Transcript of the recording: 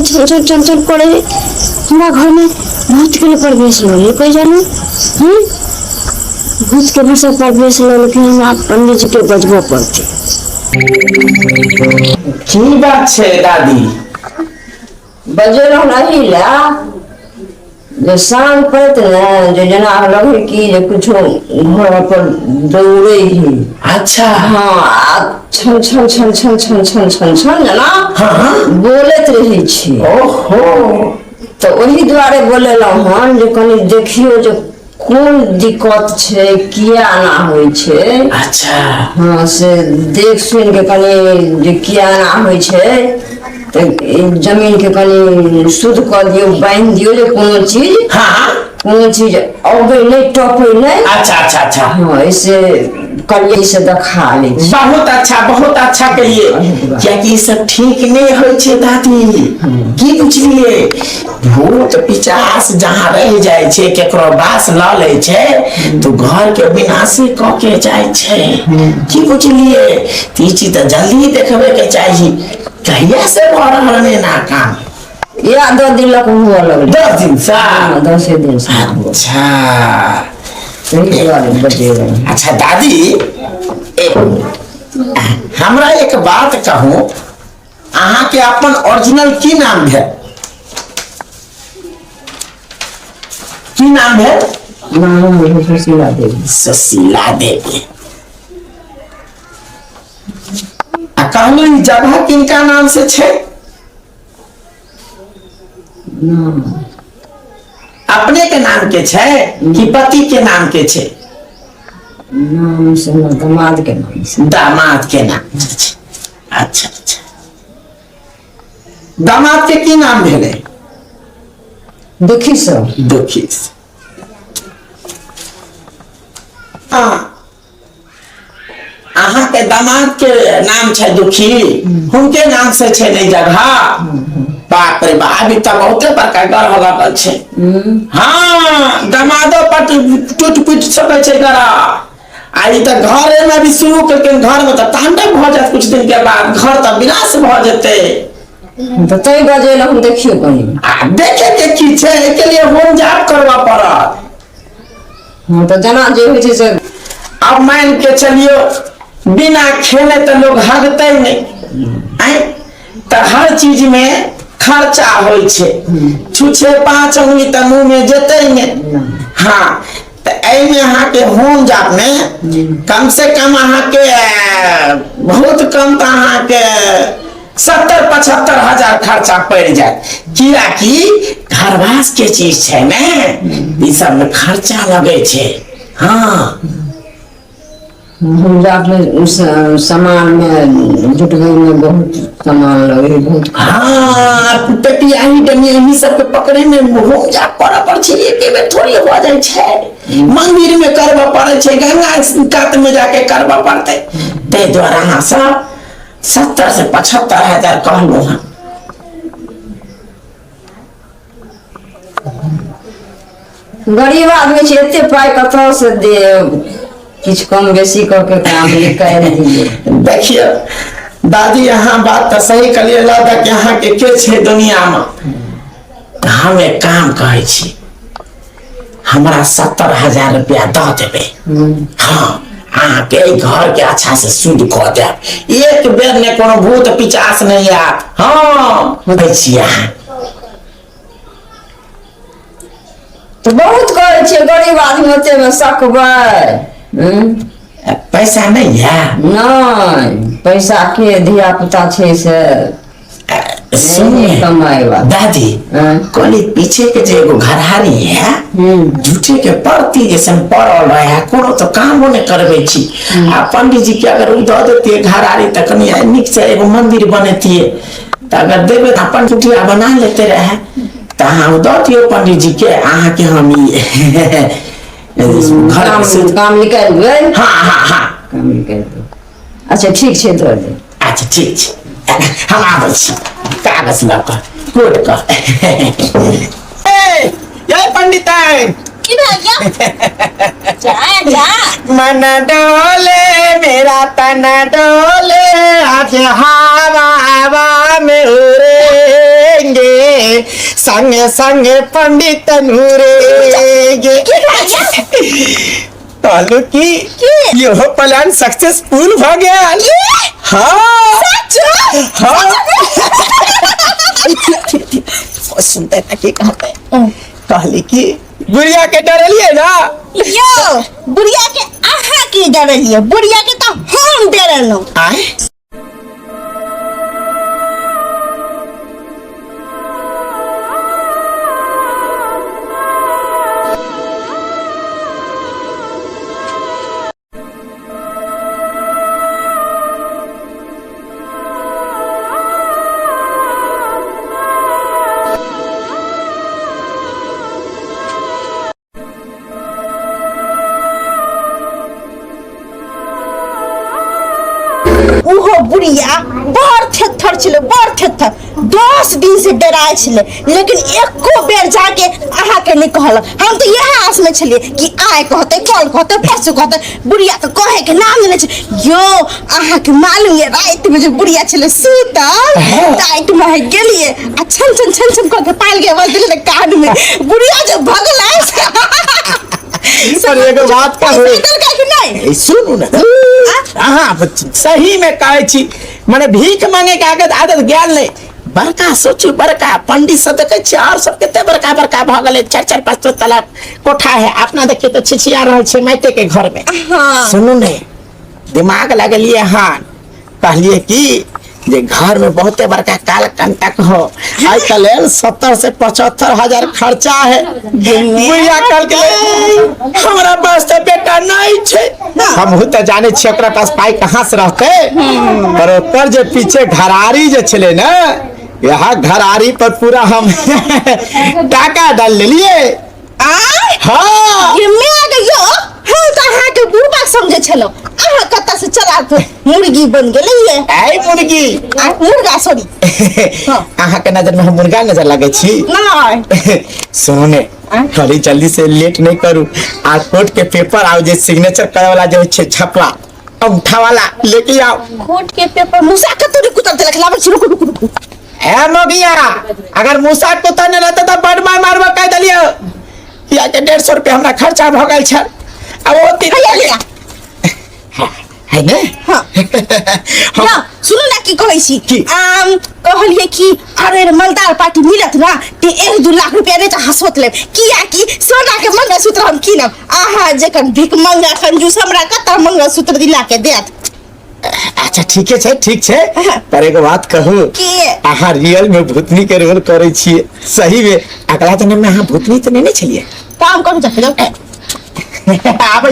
चल चल चल पड़े हमारा घर में भूत के प्रवेश लो कोई जानो भूत के भाषा प्रवेश लो लेकिन हम आप पंडित जी के बजबो पड़ते की बात छे दादी बजे नहीं ला जो शाम पड़ते ना जो जना लगे कि जो कुछ घर पर दौड़े ही अच्छा हाँ छन छन छन छन छन छन छन छन जना हाँ बोलत रही छी ओहो तो वही द्वारे बोले हन जे कनी देखियो जो कौन दिक्कत छे किया ना होय छे अच्छा हाँ से देख सुन के कनी जे किया ना होय छे तो जमीन के कनी शुद्ध कर दियो बांध दियो जो कोनो चीज हाँ कोनो चीज अबे नहीं टपे नहीं अच्छा अच्छा अच्छा हाँ इसे करिए से दिखा ले बहुत अच्छा कहिए क्या कि सब ठीक नहीं होय छे दादी की पूछलिए भूत पिचास जहाँ रह जाए छे केकरो बास ल ले छे तो घर के विनाशी क के जाए छे की पूछलिए ती चीज तो जल्दी देखबे के चाहिए कहिया से भ रहल ने ना काम या 10 दिन लग हुआ लग 10 दिन सा 10 दिन सा अच्छा बजे अच्छा दादी हमरा एक बात कहूं अहाँ के अपन ओरिजिनल की नाम है की नाम है नाम सुशीला देवी सुशीला देवी कहलू ई जगह किनका नाम से छे अपने के नाम के छे कि पति के नाम के छे नाम से दामाद के नाम से दामाद के नाम से अच्छा अच्छा दामाद के की नाम भेले दुखी सब दुखी हाँ अहाँ के दामाद के नाम छे दुखी उनके नाम से छे नहीं जगह बाप रे बाप अभी तक बहुते बड़का घर हो गल छे हाँ दामादो पर टूट फूट सके छे गरा आई तो घर में भी शुरू करके घर में तो तांडव भ जात कुछ दिन के बाद घर तो विनाश भ जते तो तई बजे हम देखियो कहीं आ देखे के की छे के लिए होम जाप करवा पड़त हां तो जना जे होय छे से अब मान के चलियो बिना खेले तो लोग हगते नहीं आई तो हर चीज में खर्चा होय छे छुछे 5 उंगली त मुंह में जते नहीं हाँ तो ऐ में अहाँ के होम जाप में कम से कम अहाँ के बहुत कम तो अहाँ के 70-75 हजार खर्चा पड़ जाए किया कि घरवास के चीज छे ने ई सब में खर्चा लगे छे हाँ हम जाके उस सामान में जुट गई में बहुत सामान लगे बहुत हाँ पेटिया ही डमिया ही सब के पकड़े में हो जा पड़ छे एक में थोड़ी हो जाए छे मंदिर में करबा पड़े छे गंगा कात में जाके करबा पड़ते ते द्वारा हां सब 70 से 75 हजार कहलू हां गरीब आदमी छे एते पाई कतौ से दे किछ कम बेसी करके काम कर दिए देखिए दादी यहाँ बात तो सही कलिए लगा कि यहाँ के छे दुनिया में हम एक काम कहे छी हमरा 70 हजार रुपया द देबे हाँ अहाँ के घर के अच्छा से शुद्ध कर दे एक बेर ने कोनो भूत पिचास नहीं आत हाँ कहे छी अहाँ तो बहुत कहे छे गरीब आदमी होते में सकबै पैसा नहीं है नहीं पैसा के धिया पुता छे से सुनिए कमाए वाला दादी हाँ। कहली पीछे के जो एगो घरहारी है झूठे के पड़ती जैसे पड़ल रहे कोनो तो काम ने करबे छी आ पंडित जी के अगर उ दे देती घरहारी त कनी निक से एगो मंदिर बनती त अगर देबे त अपन कुटिया बना लेते रहे त हम दऽ दियो पंडित जी के अहाँ के हम घर से काम निकाल गए हाँ हाँ हाँ काम निकाल दो अच्छा ठीक छे दऽ दे अच्छा ठीक छै हम आबै छी कागज लऽ कऽ कोट कऽ ये पंडिताई की भैया जा जा मन डोले मेरा तन डोले आज हवा हवा में उड़ेंगे संग संग पंडित नूरेंगे कहलू की यह प्लान सक्सेसफुल हो गया हाँ हाँ सुनते ना की कहते कहली की गुड़िया के डरलिए ना यो बुढ़िया के आहा की डरलिए बुढ़िया के तो हम डरलो आए उहो बुढ़िया बड़ थेथर छले बड़ थेथर 10 दिन से डराए छले लेकिन एको बेर जाके आहा के नहीं कहल हम तो यह आस में छलिए कि आए कहते कल कहते परसों कहते बुढ़िया तो कहे के नाम लेने छे यो आहा के मालूम ये रात में जो बुढ़िया छले सुतल रात में गेलिए आ छन छन छन छन करके पाल के आवाज दिले कान में बुढ़िया जो भगला पर एगो बात कहू कि नहीं सुनू ना हाँ बच्ची सही में कहै छी माने भीख मांगे के आदत ज्ञान नहीं बड़का सोचू बड़का पंडित सब देखे छी और सब केते बड़का बड़का भ गेले 4-4 5 तला कोठा है अपना देखे तो छिछिया रहल छै माइटे के घर में हाँ। सुनू ने दिमाग लगलिए हाँ कहलिए कि जे घर में बहुते बड़का काल कंटक हो आई कल 70 से 75 हजार खर्चा है बुढ़िया कल के हमरा पास तो बेटा नहीं छे हम तो जाने छी ओकरा पास पाई कहाँ से रहते पर ओकर जे पीछे घरारी जे छले ना यहाँ घरारी पर पूरा हम टाका डाल लेलिए हाँ ये मैं आ गई हो हम तो अहाँ के बुढ़बा समझे छलो अहाँ कत्ता से चला तो मुर्गी बन गेलै ये ऐ मुर्गी मुर्गा सॉरी अहाँ के नजर में हम मुर्गा नजर लगे छी नहीं सुनो ने करी जल्दी से लेट नहीं करू आ कोर्ट के पेपर आओ जे सिग्नेचर करे वाला जो छे छपवा अंगूठा वाला लेके आओ कोर्ट के पेपर मुसा के तो कुतर दे लखला बच रुक रुक रुक है मोगिया अगर मूसा कुतर न रहता तो बड़ मार मारबो कह दलियो या के 150 रुपया हमरा खर्चा भ गेल छ अब ओ तीन लिया है ने हां या सुनो ना की कहै छी की? कहलिए कि अरे मलदार पार्टी मिलत ना ते 1-2 लाख रुपया रे त हसोत ले किया कि सोना के मंगलसूत्र हम कीनब आहा जेकन भीख मंगा कंजूस हमरा कता मंगलसूत्र दिला के देत अच्छा ठीक है पर एक बात कहू की आहा रियल में भूतनी के रोल करे छिए सही में अगला जन्म में आहा भूतनी तो नहीं छलिए काम करू जा आबै